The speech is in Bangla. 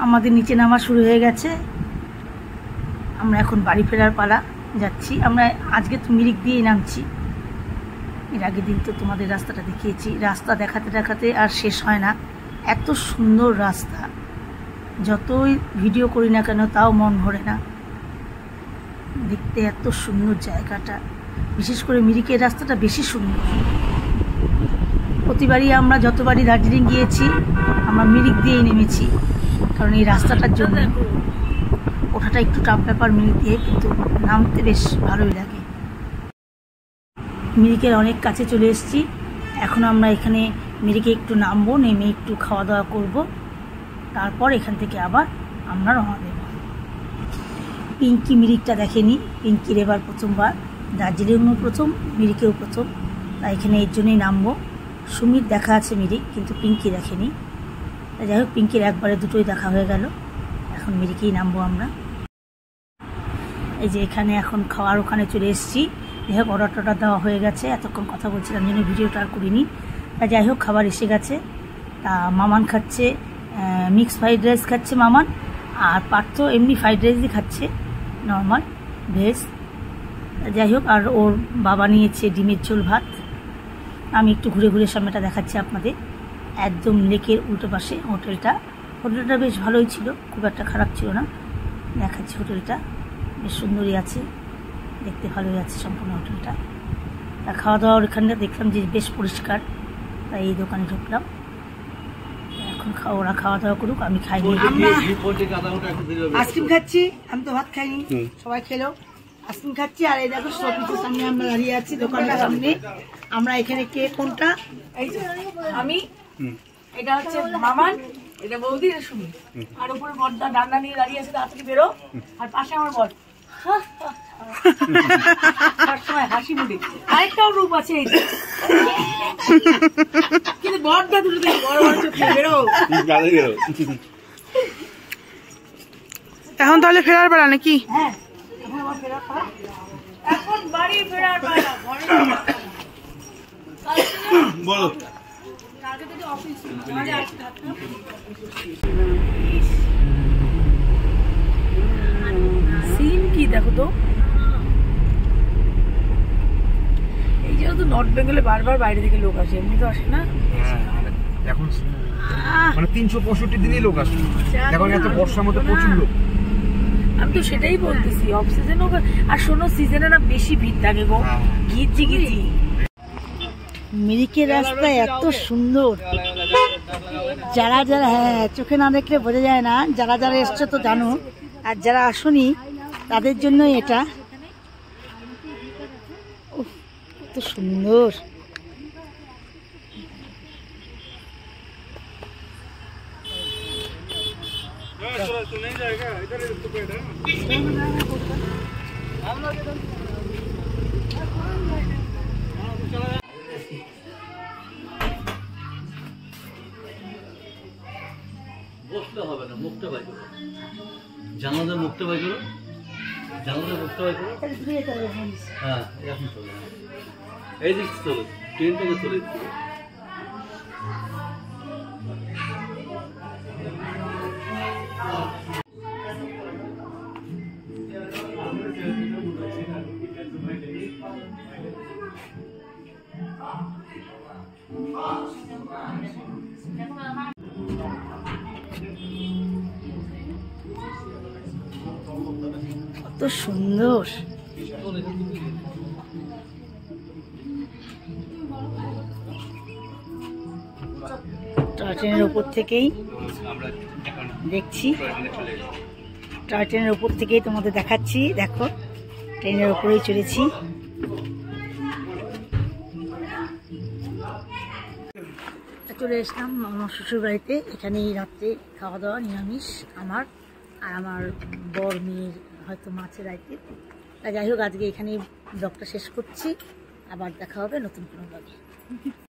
আমাদের নিচে নামা শুরু হয়ে গেছে। আমরা এখন বাড়ি ফেরার পালা যাচ্ছি। আমরা আজকে তো মিরিক দিয়েই নামছি। এর আগের দিন তো তোমাদের রাস্তাটা দেখিয়েছি। রাস্তা দেখাতে দেখাতে আর শেষ হয় না, এত সুন্দর রাস্তা। যতই ভিডিও করি না কেন তাও মন ভরে না। দেখতে এত সুন্দর জায়গাটা, বিশেষ করে মিরিকের রাস্তাটা বেশি সুন্দর। প্রতিবারই আমরা যতবারই দার্জিলিং গিয়েছি আমরা মিরিক দিয়েই নেমেছি, কারণ এই রাস্তাটার জন্য। ওঠাটা একটু টাফ ব্যাপার মিরিক দিয়ে, কিন্তু নামতে বেশ ভালোই লাগে। মিরিকের অনেক কাছে চলে এসেছি। এখন আমরা এখানে মিরিকে একটু নামবো, নেমে একটু খাওয়া দাওয়া করব, তারপর এখান থেকে আবার আমরা রওনা দেব। পিঙ্কি মিরিকটা দেখেনি। পিঙ্কির এবার প্রথমবার, দার্জিলিংও প্রথম, মিরিকেও প্রথম, তাই এখানে এর জন্যই নামবো। সুমির দেখা আছে মিরিক, কিন্তু পিঙ্কি দেখেনি। যাই হোক, পিঙ্কির একবারে দুটোই দেখা হয়ে গেল। এখন মিরিকেই নামবো আমরা। এই যে এখানে এখন খাওয়ার ওখানে চলে এসেছি। যাই হোক, অর্ডার টর্ডার দেওয়া হয়ে গেছে। এতক্ষণ কথা বলছিলাম জন্য ভিডিওটা আর করিনি। তা যাই হোক, খাবার এসে গেছে। তা মামান খাচ্ছে মিক্স ফ্রাইড রাইস খাচ্ছে মামান, আর পার্থ এমনি ফ্রাইড রাইসই খাচ্ছে, নর্মাল ভেজ। যাই হোক, আর ওর বাবা নিয়েছে ডিমের ঝোল ভাত। আমি একটু ঘুরে ঘুরে সামনেটা দেখাচ্ছি আপনাদের। একদম লেকের উল্টো পাশে হোটেলটা। হোটেলটা বেশ ভালোই ছিল, খুব একটা খারাপ ছিল না। দেখাচ্ছি হোটেলটা, বেশ সুন্দরই আছে, দেখতে ভালোই আছে সম্পূর্ণ হোটেলটা। তা খাওয়া দাওয়ার এখানটা দেখলাম যে বেশ পরিষ্কার, তাই এই দোকানে ঢুকলাম। এখন ওরা খাওয়া দাওয়া করুক, আমি খাইনি। আইসক্রিম খাচ্ছি, আমি তো ভাত খাইনি, সবাই খেলো। আইসক্রিম খাচ্ছি, আর এই দেখো শোপিসের সামনে আমরা দাঁড়িয়ে আছি, দোকানের সামনে। আমরা এখানে কে কোনটা, এই যে আমি, এটা হচ্ছে মামান, এটা বৌদি, এটা সুমি, আর উপরে বড়দা ডান্ডা নিয়ে দাঁড়িয়ে আছে, তাড়াতাড়ি বেরো। আর পাশে আমার বর, সবসময় হাসি মুখে। আরেকটাও রূপ আছে, কিন্তু বড়দা দুটো বড় বড় চোখে বেরো। এখন তাহলে ফেরার পালা নাকি? হ্যাঁ, এখন আবার ফেরার পালা, এখন বাড়ি ফেরার পালা। বলো। কালকে থেকে অফিস সিন কি দেখো তো। এই জন্য তো নর্থ বেঙ্গলে বারবার বাইরে থেকে লোক আসে, এমনি তো আসে না। এখন মানে 365 দিনই লোক আসে, এখন এত বর্ষার মধ্যে প্রচুর লোক। আমি তো সেটাই বলতেছি, অফ সিজনও। আর শোনো, সিজনে না বেশি ভিড় থাকে গো, ঘিরজি ঘিরজি। মিরিকের রাস্তা এত সুন্দর, যারা যারা, হ্যাঁ, চোখে না দেখলে বোঝা যায় না। যারা যারা এসছো তো জানো, আর যারা আসনি তাদের জন্য এটা। কত সুন্দর। বসলে হবে না, মুখটা বাই করো, জানালার মুখটা বাই করো, জানালার মুখটা বাই করো। হ্যাঁ, এখন চলে, এই দিক চলে, ট্রেন থেকে চলে এসেছিল। কত সুন্দর। টয় ট্রেনের উপর থেকেই দেখছি, টয় ট্রেনের উপর থেকেই তোমাদের দেখাচ্ছি। দেখো, ট্রেনের উপরেই চলেছি। চলে এসলাম আমার শ্বশুর বাড়িতে। এখানেই রাত্রে খাওয়া দাওয়া নিরামিষ আমার, আর আমার বর মেয়ের হয়তো মাছের আইটেম। যাই হোক, আজকে এখানেই ব্লগটা শেষ করছি। আবার দেখা হবে নতুন কোনো ব্লগে।